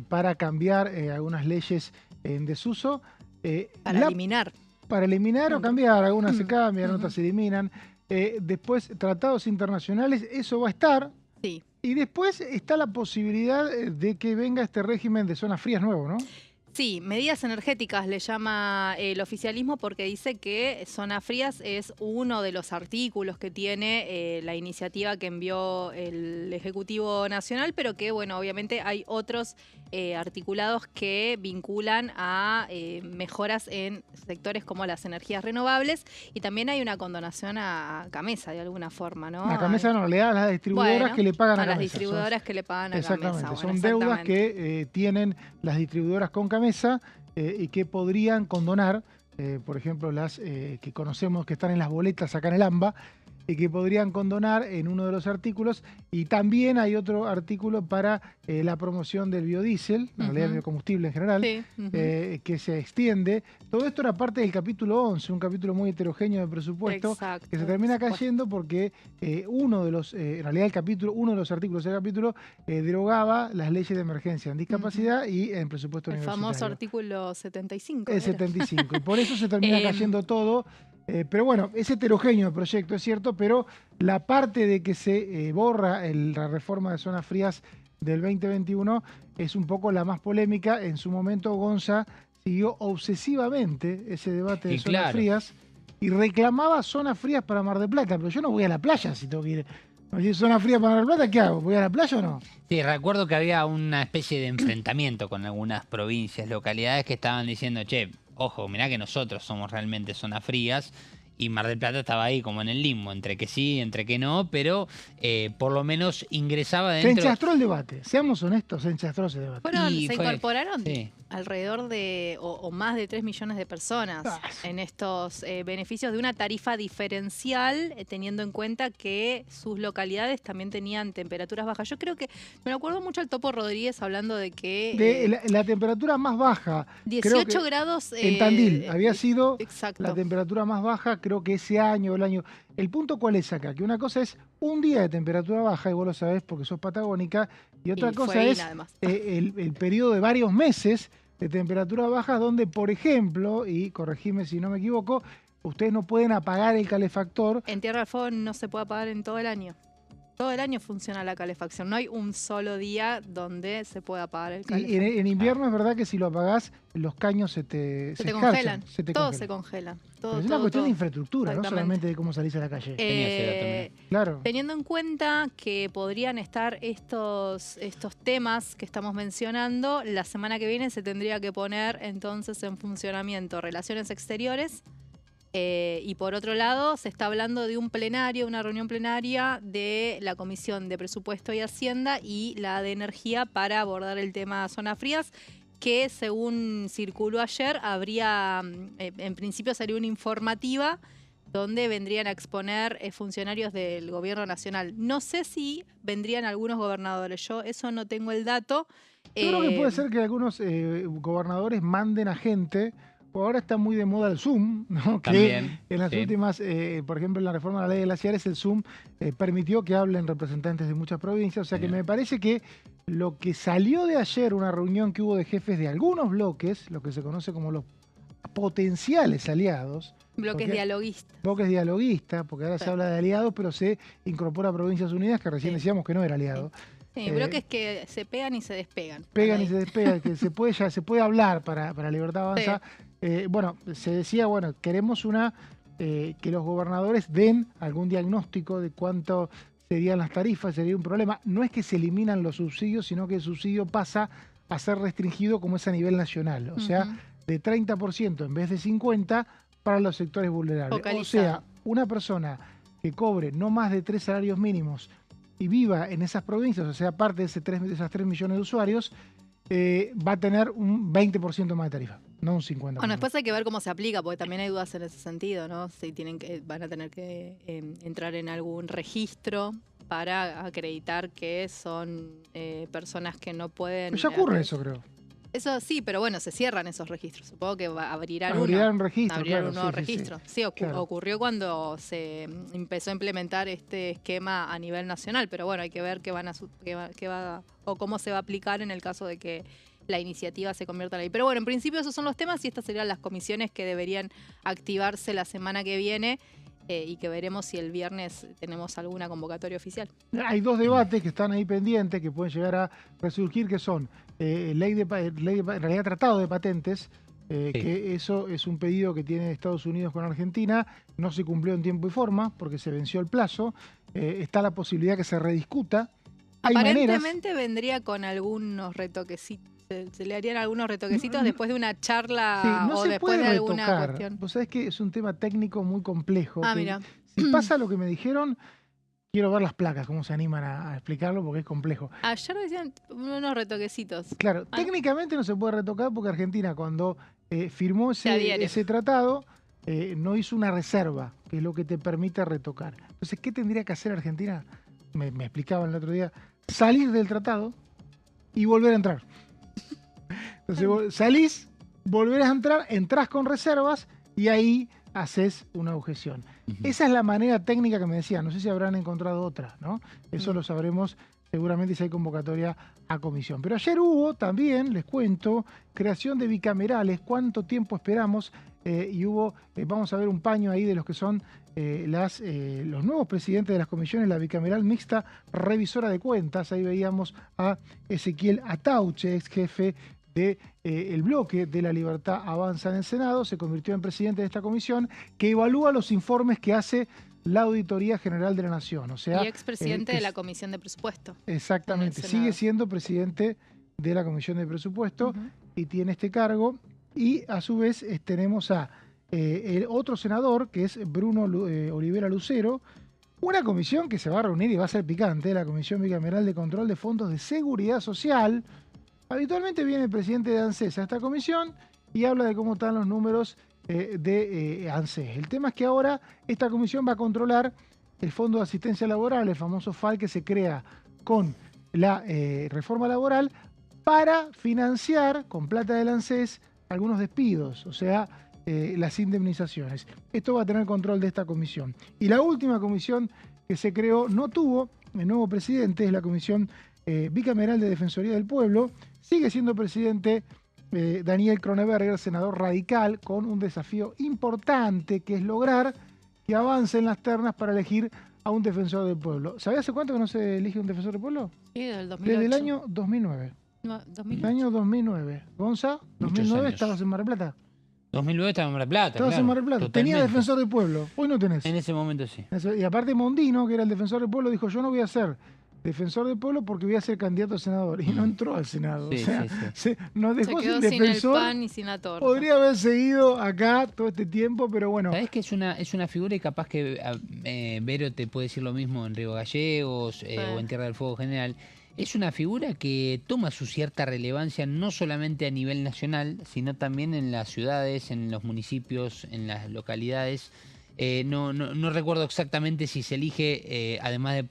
para cambiar algunas leyes en desuso. Para eliminar. Para eliminar o cambiar, algunas se cambian, Ujú. otras se eliminan. Después, tratados internacionales, eso va a estar. Sí. Y después está la posibilidad de que venga este régimen de zonas frías nuevo, ¿no? Sí, medidas energéticas le llama el oficialismo porque dice que zonas frías es uno de los artículos que tiene la iniciativa que envió el Ejecutivo Nacional, pero que, bueno, obviamente hay otros articulados que vinculan a mejoras en sectores como las energías renovables y también hay una condonación a Camesa de alguna forma, ¿no? A Camesa no, le da a las distribuidoras Bueno, que le pagan a a las Camesa. distribuidoras que le pagan a Exactamente, Camesa. son Bueno, deudas exactamente. que tienen las distribuidoras con Camesa y que podrían condonar, por ejemplo, las que conocemos que están en las boletas acá en el AMBA, y que podrían condonar en uno de los artículos. Y también hay otro artículo para la promoción del biodiesel, en realidad el biocombustible en general, Sí, que se extiende. Todo esto era parte del capítulo 11, un capítulo muy heterogéneo de presupuesto, Exacto, que se termina por supuesto. cayendo porque uno de los, en realidad uno de los artículos del capítulo derogaba las leyes de emergencia en discapacidad y en presupuesto El universitario. famoso artículo 75. El era. 75. Y por eso se termina cayendo todo. Pero bueno, es heterogéneo el proyecto, es cierto, pero la parte de que se borra la reforma de zonas frías del 2021 es un poco la más polémica. En su momento Gonza siguió obsesivamente ese debate de Y zonas claro. frías y reclamaba zonas frías para Mar del Plata, pero yo no voy a la playa si tengo que ir. Si zona fría para Mar del Plata, ¿qué hago? ¿Voy a la playa o no? Sí, recuerdo que había una especie de enfrentamiento con algunas provincias, localidades que estaban diciendo, che, ojo, mirá que nosotros somos realmente zonas frías, y Mar del Plata estaba ahí como en el limbo, entre que sí, entre que no, pero por lo menos ingresaba Se dentro... enchastró el debate, seamos honestos, se enchastró ese debate. Fueron, Y se fue- incorporaron sí. alrededor de o más de 3 millones de personas Ah. en estos beneficios de una tarifa diferencial, teniendo en cuenta que sus localidades también tenían temperaturas bajas. Yo creo que, me acuerdo mucho al Topo Rodríguez hablando de que De la temperatura más baja, creo 18 que grados... en Tandil había sido Exacto. la temperatura más baja, creo que ese año o el año. El punto cuál es acá, que una cosa es un día de temperatura baja, y vos lo sabés porque sos patagónica, y otra Y cosa fue ahí es nada más. el periodo de varios meses de temperatura baja, donde, por ejemplo, y corregime si no me equivoco, ustedes no pueden apagar el calefactor. En Tierra del Fuego no se puede apagar en todo el año. Todo el año funciona la calefacción. No hay un solo día donde se pueda apagar el Y calefactor. en invierno es verdad que si lo apagás, los caños se te Se te escarchan, congelan. se te Todo congelan. se congela. Todo, Pero es una todo, cuestión todo. de infraestructura, no Exactamente. solamente de cómo salís a la calle. Tenía ese dato, mirá. Claro. Teniendo en cuenta que podrían estar estos temas que estamos mencionando, la semana que viene se tendría que poner entonces en funcionamiento relaciones exteriores. Y por otro lado, se está hablando de un plenario, una reunión plenaria de la Comisión de Presupuesto y Hacienda y la de Energía para abordar el tema zonas frías, que según circuló ayer, habría, en principio sería una informativa donde vendrían a exponer funcionarios del gobierno nacional. No sé si vendrían algunos gobernadores, yo eso no tengo el dato. Yo creo que puede ser que algunos gobernadores manden a gente, o ahora está muy de moda el Zoom, ¿no? También, Que en las sí. últimas, por ejemplo, en la reforma de la ley de glaciares, el Zoom permitió que hablen representantes de muchas provincias. O sea que Bien. me parece que lo que salió de ayer, una reunión que hubo de jefes de algunos bloques, lo que se conoce como los potenciales aliados, Bloques porque- dialoguistas. bloques dialoguistas, porque ahora Sí. se habla de aliados, pero se incorpora a Provincias Unidas, que recién Sí. decíamos que no era aliado. Sí, bloques que se pegan y se despegan. Pegan Ahí. y se despegan, que ya se puede hablar para Libertad Avanza. Bueno, se decía, bueno, queremos que los gobernadores den algún diagnóstico de cuánto serían las tarifas, sería un problema. No es que se eliminan los subsidios, sino que el subsidio pasa a ser restringido como es a nivel nacional. O sea, de 30% en vez de 50% para los sectores vulnerables. Focalizado. O sea, una persona que cobre no más de 3 salarios mínimos y viva en esas provincias, o sea, parte de esas 3 millones de usuarios, va a tener un 20% más de tarifa, no un 50%. Bueno, después hay que ver cómo se aplica, porque también hay dudas en ese sentido, ¿no? Si van a tener que entrar en algún registro para acreditar que son personas que no pueden... Pero ya ocurre eso, creo. Eso sí, pero bueno, se cierran esos registros. Supongo que abrirán un registro, abrirán claro, un nuevo sí, registro. sí. Sí, Claro. ocurrió cuando se empezó a implementar este esquema a nivel nacional, pero bueno, hay que ver o cómo se va a aplicar en el caso de que la iniciativa se convierta en ley. Pero bueno, en principio esos son los temas y estas serían las comisiones que deberían activarse la semana que viene. Y que veremos si el viernes tenemos alguna convocatoria oficial. Hay 2 debates que están ahí pendientes, que pueden llegar a resurgir, que son en realidad tratado de patentes, que eso es un pedido que tiene Estados Unidos con Argentina, no se cumplió en tiempo y forma porque se venció el plazo, está la posibilidad que se rediscuta. Hay Aparentemente vendría con algunos retoquecitos. Se le harían algunos retoquecitos después de una charla no o se después puede de alguna retocar. cuestión. Vos sabés que es un tema técnico muy complejo. Ah, que mira. Si pasa lo que me dijeron, quiero ver las placas, cómo se animan a explicarlo, porque es complejo. Ayer decían unos retoquecitos. Claro, técnicamente no se puede retocar porque Argentina cuando firmó Se adhiere. ese tratado no hizo una reserva, que es lo que te permite retocar. Entonces, ¿qué tendría que hacer Argentina? Me explicaban el otro día, salir del tratado y volver a entrar. Entonces salís, volvés a entrar, entrás con reservas y ahí haces una objeción. Esa es la manera técnica que me decían. No sé si habrán encontrado otra, ¿no? Eso lo sabremos seguramente si hay convocatoria a comisión. Pero ayer hubo también, les cuento, creación de bicamerales. ¿Cuánto tiempo esperamos? Y hubo, vamos a ver un paño ahí de los que son los nuevos presidentes de las comisiones, la bicameral mixta revisora de cuentas. Ahí veíamos a Ezequiel Atauche, ex jefe del bloque de la Libertad Avanza en el Senado, se convirtió en presidente de esta comisión que evalúa los informes que hace la Auditoría General de la Nación. O sea, y expresidente de la Comisión de Presupuesto. Exactamente, sigue siendo presidente de la Comisión de Presupuesto y tiene este cargo. Y a su vez tenemos a el otro senador, que es Bruno Olivera Lucero, una comisión que se va a reunir y va a ser picante, la Comisión Bicameral de Control de Fondos de Seguridad Social. Habitualmente viene el presidente de ANSES a esta comisión y habla de cómo están los números de ANSES. El tema es que ahora esta comisión va a controlar el Fondo de Asistencia Laboral, el famoso FAL que se crea con la reforma laboral para financiar con plata del ANSES algunos despidos, o sea, las indemnizaciones. Esto va a tener control de esta comisión. Y la última comisión que se creó no tuvo el nuevo presidente, es la Comisión Bicameral de Defensoría del Pueblo. Sigue siendo presidente Daniel Kroneberger, senador radical, con un desafío importante que es lograr que avancen las ternas para elegir a un defensor del pueblo. ¿Sabés hace cuánto que no se elige un defensor del pueblo? Sí, del 2008. Desde el año 2009. No, 2008. El año 2009. Gonza, Muchos 2009 años. estabas en Mar del Plata. 2009 estaba en Mar del Plata. Estabas claro, en Mar del Plata. Tenía totalmente. defensor del pueblo. Hoy no tenés. En ese momento sí. Y aparte Mondino, que era el defensor del pueblo, dijo, yo no voy a ser defensor del pueblo porque voy a ser candidato a senador. Y no entró al Senado. Sí, o sea, sí. nos Se dejó quedó sin sin el defensor. pan y sin la torta. Podría haber seguido acá todo este tiempo, pero bueno. ¿Sabés que es una figura y capaz que Vero te puede decir lo mismo en Río Gallegos o en Tierra del Fuego General? Es una figura que toma su cierta relevancia no solamente a nivel nacional, sino también en las ciudades, en los municipios, en las localidades. No recuerdo exactamente si se elige, además de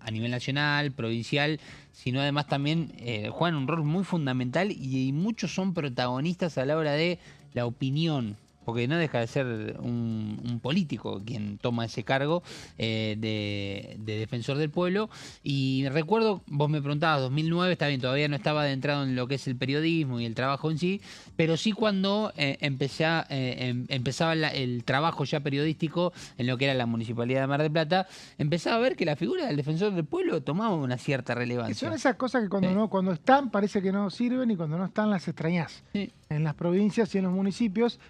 a nivel nacional, provincial, sino además también juegan un rol muy fundamental y muchos son protagonistas a la hora de la opinión, porque no deja de ser un político quien toma ese cargo de defensor del pueblo. Y recuerdo, vos me preguntabas, 2009, está bien, todavía no estaba adentrado en lo que es el periodismo y el trabajo en sí, pero sí cuando empezaba el trabajo ya periodístico en lo que era la Municipalidad de Mar del Plata, empezaba a ver que la figura del defensor del pueblo tomaba una cierta Y relevancia. son esas cosas que cuando están parece que no sirven y cuando no están las extrañás. Sí. En las provincias y en los municipios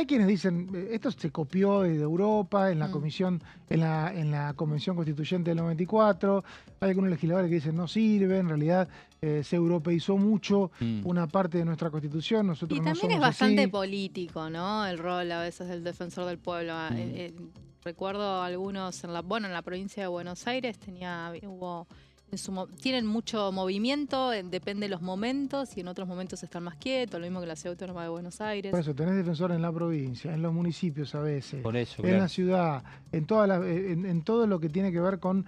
Hay quienes dicen, esto se copió de Europa, en la comisión, en la Convención Constituyente del 94. Hay algunos legisladores que dicen no sirve, en realidad se europeizó mucho una parte de nuestra Constitución. Nosotros Y no también somos es bastante así. político, ¿no? El rol a veces del defensor del pueblo. Recuerdo algunos en la provincia de Buenos Aires tienen mucho movimiento, depende de los momentos, y en otros momentos están más quietos, lo mismo que la Ciudad Autónoma de Buenos Aires. Por eso tenés defensor en la provincia, en los municipios a veces, Por eso, en la ciudad, en todo lo que tiene que ver con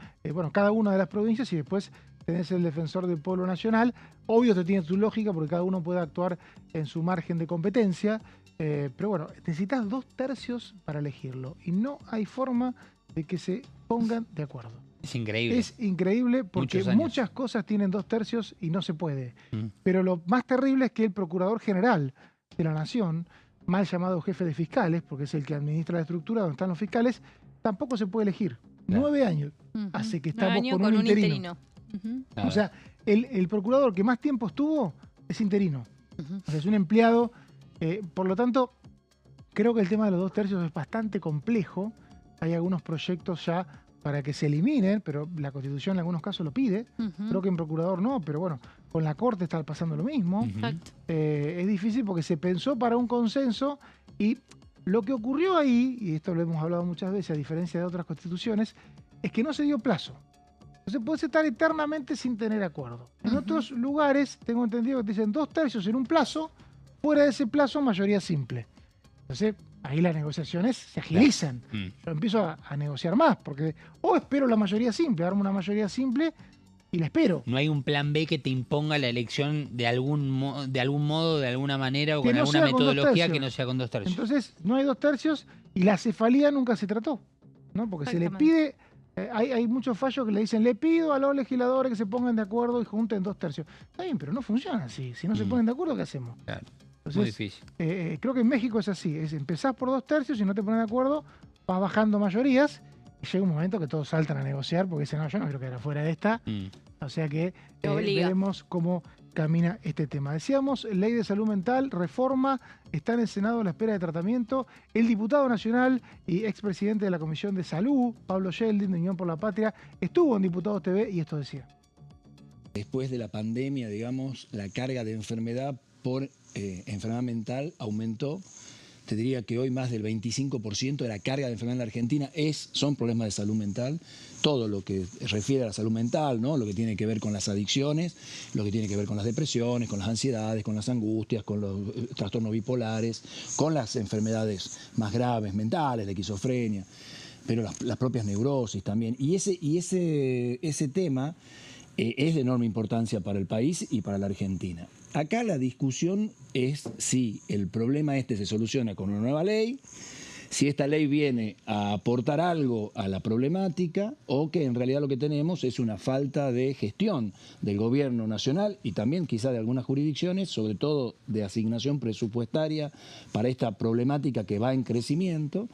cada una de las provincias, y después tenés el defensor del pueblo nacional. Obvio que tiene su lógica porque cada uno puede actuar en su margen de competencia, pero bueno, necesitas 2/3 para elegirlo y no hay forma de que se pongan de acuerdo. Es increíble. Es increíble porque muchas cosas tienen 2/3 y no se puede. Pero lo más terrible es que el Procurador General de la Nación, mal llamado jefe de fiscales, porque es el que administra la estructura donde están los fiscales, tampoco se puede elegir. 9 años hace que estamos con un interino. O sea, el procurador que más tiempo estuvo es interino. O sea, es un empleado. Por lo tanto, creo que el tema de los 2/3 es bastante complejo. Hay algunos proyectos ya para que se eliminen, pero la Constitución en algunos casos lo pide. Creo que en procurador no, pero bueno, con la Corte está pasando lo mismo. Es difícil porque se pensó para un consenso y lo que ocurrió ahí, y esto lo hemos hablado muchas veces a diferencia de otras constituciones, es que no se dio plazo. Entonces puedes estar eternamente sin tener acuerdo. En otros lugares, tengo entendido que te dicen 2/3 en un plazo, fuera de ese plazo mayoría simple. Entonces ahí las negociaciones se agilizan. Yo empiezo a negociar más, porque espero la mayoría simple, armo una mayoría simple y la espero. No hay un plan B que te imponga la elección de algún modo, de alguna manera o Que con no alguna sea con metodología 2/3. que no sea con 2/3. Entonces no hay 2/3 y la cefalía nunca se trató, ¿no? Porque se le pide, hay muchos fallos que le dicen, le pido a los legisladores que se pongan de acuerdo y junten 2/3. Está bien, pero no funciona así. Si no se ponen de acuerdo, ¿qué hacemos? Claro. Entonces, Muy difícil. Creo que en México es así, empezás por 2/3 y no te ponen de acuerdo, vas bajando mayorías y llega un momento que todos saltan a negociar porque dicen, no, yo no quiero quedar afuera de esta. O sea que veremos cómo camina este tema. Decíamos, ley de salud mental, reforma, está en el Senado a la espera de tratamiento. El diputado nacional y expresidente de la Comisión de Salud, Pablo Yeldin, de Unión por la Patria, estuvo en Diputados TV y esto decía. Después de la pandemia, digamos, la carga de enfermedad por enfermedad mental aumentó. Te diría que hoy más del 25% de la carga de enfermedad en la Argentina son problemas de salud mental. Todo lo que refiere a la salud mental, ¿no? Lo que tiene que ver con las adicciones, lo que tiene que ver con las depresiones, con las ansiedades, con las angustias, con los trastornos bipolares, con las enfermedades más graves mentales, la esquizofrenia, pero las propias neurosis también. Y ese tema es de enorme importancia para el país y para la Argentina. Acá la discusión es si el problema se soluciona con una nueva ley, si esta ley viene a aportar algo a la problemática o que en realidad lo que tenemos es una falta de gestión del gobierno nacional y también quizá de algunas jurisdicciones, sobre todo de asignación presupuestaria para esta problemática que va en crecimiento.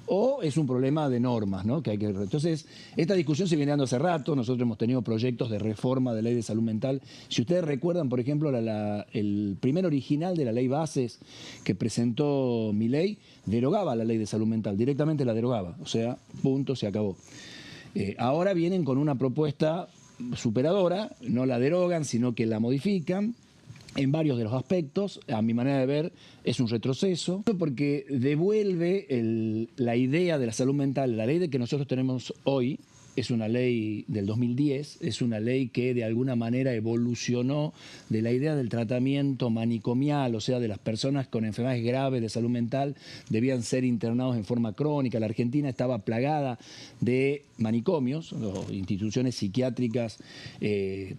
O es un problema de normas, ¿no? Que hay que... Entonces, esta discusión se viene dando hace rato. Nosotros hemos tenido proyectos de reforma de ley de salud mental. Si ustedes recuerdan, por ejemplo, el primer original de la ley Bases que presentó Milei, derogaba la ley de salud mental, directamente la derogaba. O sea, punto, se acabó. Ahora vienen con una propuesta superadora, no la derogan, sino que la modifican. En varios de los aspectos, a mi manera de ver, es un retroceso, porque devuelve la idea de la salud mental. La ley que nosotros tenemos hoy es una ley del 2010, es una ley que de alguna manera evolucionó de la idea del tratamiento manicomial, o sea, de las personas con enfermedades graves de salud mental debían ser internados en forma crónica. La Argentina estaba plagada de manicomios, o instituciones psiquiátricas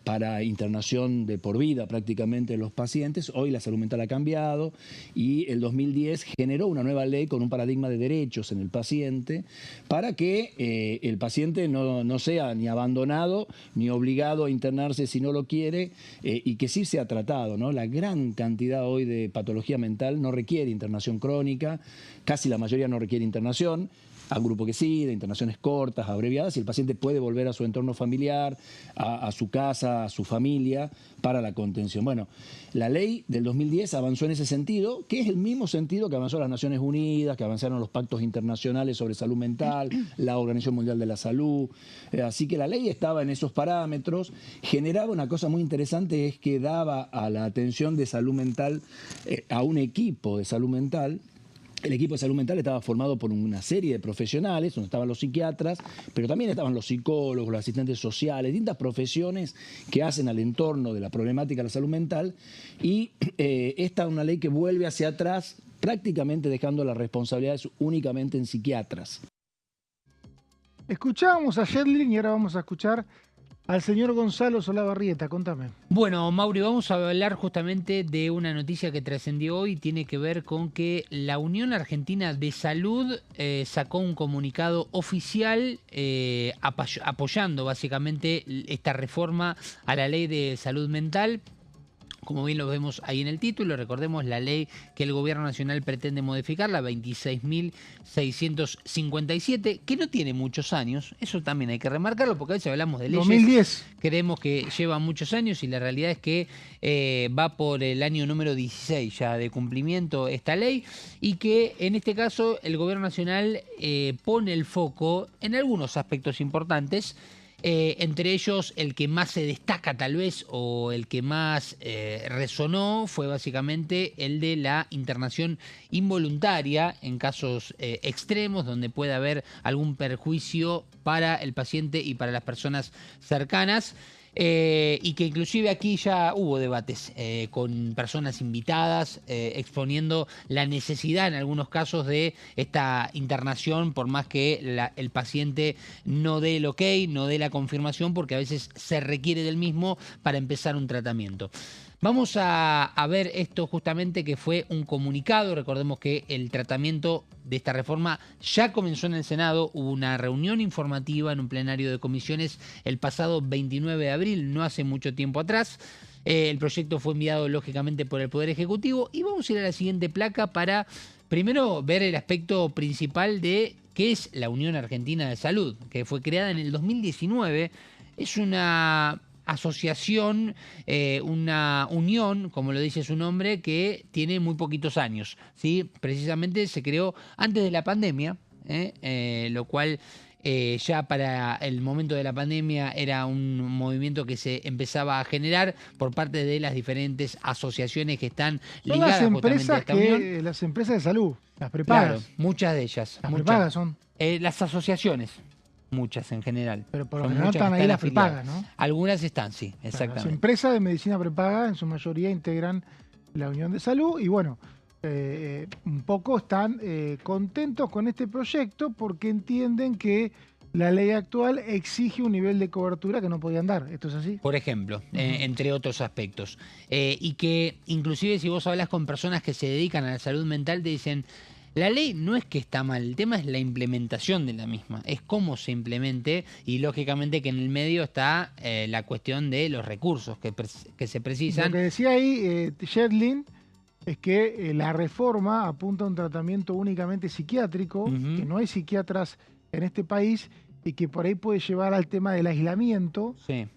para internación de por vida prácticamente de los pacientes. Hoy la salud mental ha cambiado y el 2010 generó una nueva ley con un paradigma de derechos en el paciente para que el paciente no sea ni abandonado ni obligado a internarse si no lo quiere y que sí sea tratado, ¿no? La gran cantidad hoy de patología mental no requiere internación crónica, casi la mayoría no requiere internación. a grupo que sí, de internaciones cortas, abreviadas, y el paciente puede volver a su entorno familiar, a su casa, a su familia, para la contención. Bueno, la ley del 2010 avanzó en ese sentido, que es el mismo sentido que avanzó las Naciones Unidas, que avanzaron los pactos internacionales sobre salud mental, la Organización Mundial de la Salud. Así que la ley estaba en esos parámetros, generaba una cosa muy interesante, es que daba a la atención de salud mental, a un equipo de salud mental. El equipo de salud mental estaba formado por una serie de profesionales, donde estaban los psiquiatras, pero también estaban los psicólogos, los asistentes sociales, distintas profesiones que hacen al entorno de la problemática de la salud mental. Y esta es una ley que vuelve hacia atrás, prácticamente dejando las responsabilidades únicamente en psiquiatras. Escuchábamos a Shetling y ahora vamos a escuchar al señor Gonzalo Solabarrieta. Contame. Bueno, Mauri, vamos a hablar justamente de una noticia que trascendió hoy. Tiene que ver con que la Unión Argentina de Salud sacó un comunicado oficial apoyando básicamente esta reforma a la ley de salud mental. Como bien lo vemos ahí en el título, recordemos la ley que el Gobierno Nacional pretende modificar, la 26.657, que no tiene muchos años. Eso también hay que remarcarlo, porque a veces hablamos de leyes. 2010. Creemos que lleva muchos años y la realidad es que va por el año número 16 ya de cumplimiento esta ley, y que en este caso el Gobierno Nacional pone el foco en algunos aspectos importantes. Entre ellos, el que más se destaca tal vez, o el que más resonó, fue básicamente el de la internación involuntaria en casos extremos, donde puede haber algún perjuicio para el paciente y para las personas cercanas. Y que inclusive aquí ya hubo debates con personas invitadas exponiendo la necesidad en algunos casos de esta internación, por más que el paciente no dé el ok, no dé la confirmación, porque a veces se requiere del mismo para empezar un tratamiento. Vamos a ver esto justamente, que fue un comunicado. Recordemos que el tratamiento de esta reforma ya comenzó en el Senado. Hubo una reunión informativa en un plenario de comisiones el pasado 29 de abril, no hace mucho tiempo atrás. El proyecto fue enviado lógicamente por el Poder Ejecutivo, y vamos a ir a la siguiente placa para primero ver el aspecto principal de qué es la Unión Argentina de Salud, que fue creada en el 2019. Es una asociación, una unión, como lo dice su nombre, que tiene muy poquitos años, ¿sí? Precisamente se creó antes de la pandemia, lo cual ya para el momento de la pandemia era un movimiento que se empezaba a generar por parte de las diferentes asociaciones que están ligadas justamente a esta unión. Las empresas de salud, las prepagas. Claro, muchas de ellas. Las prepagas son. Las asociaciones. Muchas en general. Pero por lo menos están ahí las prepagas, ¿no? Algunas están, sí, exactamente. Las empresas de medicina prepaga en su mayoría integran la Unión de Salud y bueno, un poco están contentos con este proyecto porque entienden que la ley actual exige un nivel de cobertura que no podían dar. ¿Esto es así? Por ejemplo, entre otros aspectos. Y que inclusive si vos hablas con personas que se dedican a la salud mental, te dicen: la ley no es que está mal, el tema es la implementación de la misma, es cómo se implemente, y lógicamente que en el medio está la cuestión de los recursos que se precisan. Lo que decía ahí Shetling es que la reforma apunta a un tratamiento únicamente psiquiátrico, que no hay psiquiatras en este país y que por ahí puede llevar al tema del aislamiento. Sí.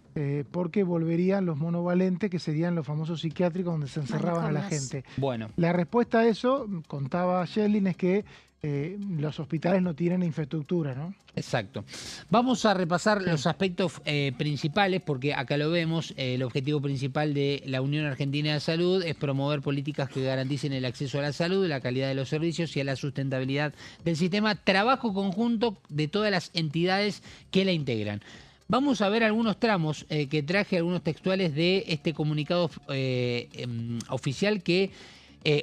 Porque volverían los monovalentes, que serían los famosos psiquiátricos donde se encerraban a la gente. Bueno. La respuesta a eso, contaba Shetling, es que los hospitales no tienen infraestructura, ¿no? Exacto. Vamos a repasar los aspectos principales, porque acá lo vemos. El objetivo principal de la Unión Argentina de Salud es promover políticas que garanticen el acceso a la salud, la calidad de los servicios y a la sustentabilidad del sistema. Trabajo conjunto de todas las entidades que la integran. Vamos a ver algunos tramos que traje, algunos textuales de este comunicado oficial que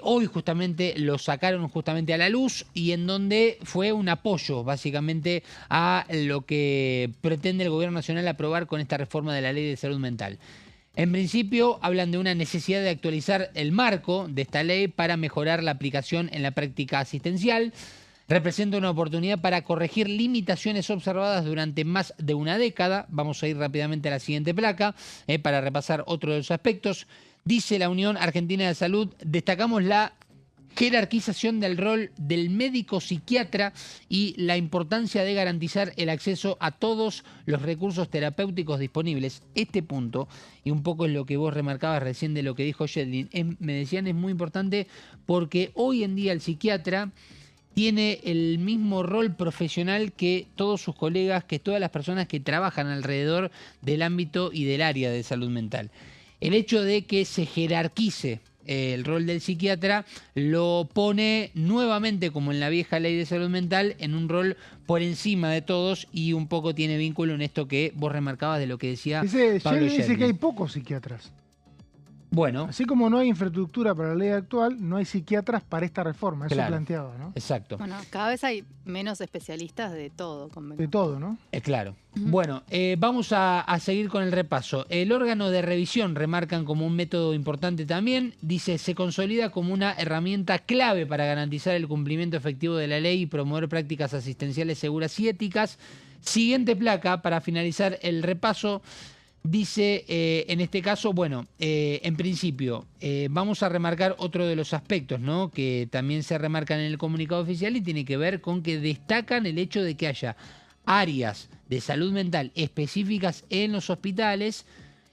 hoy justamente lo sacaron justamente a la luz, y en donde fue un apoyo básicamente a lo que pretende el Gobierno Nacional aprobar con esta reforma de la Ley de Salud Mental. En principio hablan de una necesidad de actualizar el marco de esta ley para mejorar la aplicación en la práctica asistencial. Representa una oportunidad para corregir limitaciones observadas durante más de una década. Vamos a ir rápidamente a la siguiente placa para repasar otro de los aspectos. Dice la Unión Argentina de Salud: destacamos la jerarquización del rol del médico psiquiatra y la importancia de garantizar el acceso a todos los recursos terapéuticos disponibles. Este punto, y un poco es lo que vos remarcabas recién de lo que dijo Yedlin, me decían es muy importante porque hoy en día el psiquiatra tiene el mismo rol profesional que todos sus colegas, que todas las personas que trabajan alrededor del ámbito y del área de salud mental. El hecho de que se jerarquice el rol del psiquiatra lo pone nuevamente, como en la vieja ley de salud mental, en un rol por encima de todos y un poco tiene vínculo en esto que vos remarcabas de lo que decía Pablo dice Yedlin. que hay pocos psiquiatras. Bueno. Así como no hay infraestructura para la ley actual, no hay psiquiatras para esta reforma. Eso Claro. planteaba, ¿no? Exacto. Bueno, cada vez hay menos especialistas de todo. De todo, ¿no? Claro. Bueno, vamos a seguir con el repaso. El órgano de revisión remarcan como un método importante también. Dice, se consolida como una herramienta clave para garantizar el cumplimiento efectivo de la ley y promover prácticas asistenciales seguras y éticas. Siguiente placa, para finalizar el repaso. Dice, en este caso, bueno, en principio, vamos a remarcar otro de los aspectos, ¿no?, que también se remarcan en el comunicado oficial y tiene que ver con que destacan el hecho de que haya áreas de salud mental específicas en los hospitales,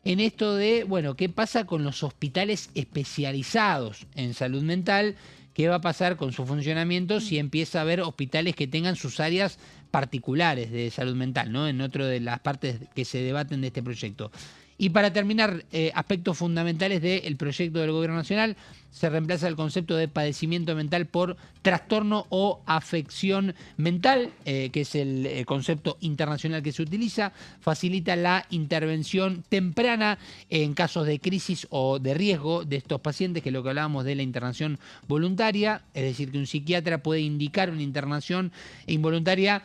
en esto de, bueno, ¿qué pasa con los hospitales especializados en salud mental? ¿Qué va a pasar con su funcionamiento si empieza a haber hospitales que tengan sus áreas particulares de salud mental, ¿no?, en otra de las partes que se debaten de este proyecto? Y para terminar, aspectos fundamentales del proyecto del Gobierno Nacional, se reemplaza el concepto de padecimiento mental por trastorno o afección mental, que es el concepto internacional que se utiliza, facilita la intervención temprana en casos de crisis o de riesgo de estos pacientes, que es lo que hablábamos de la internación voluntaria, es decir, que un psiquiatra puede indicar una internación involuntaria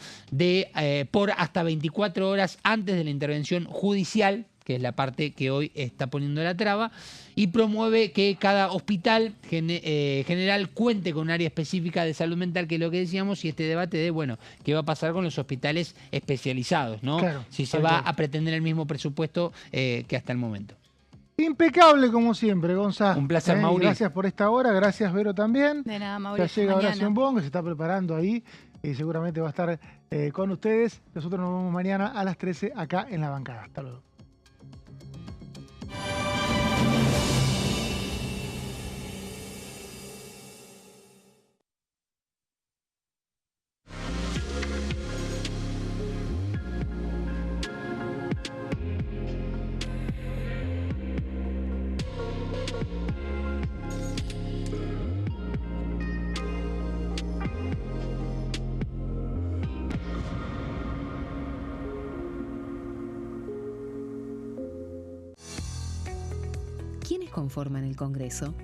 por hasta 24 horas antes de la intervención judicial, que es la parte que hoy está poniendo la traba, y promueve que cada hospital general cuente con un área específica de salud mental, que es lo que decíamos, y este debate de, bueno, qué va a pasar con los hospitales especializados, ¿no? Claro, si se va a pretender el mismo presupuesto que hasta el momento. Impecable como siempre, Gonzalo. Un placer, Mauri. Gracias por esta hora, gracias, Vero, también. De nada, Mauri. Ya llega Horacio Embón, que se está preparando ahí y seguramente va a estar con ustedes. Nosotros nos vemos mañana a las 13 acá en La Bancada. Hasta luego. ¿Quiénes conforman el Congreso?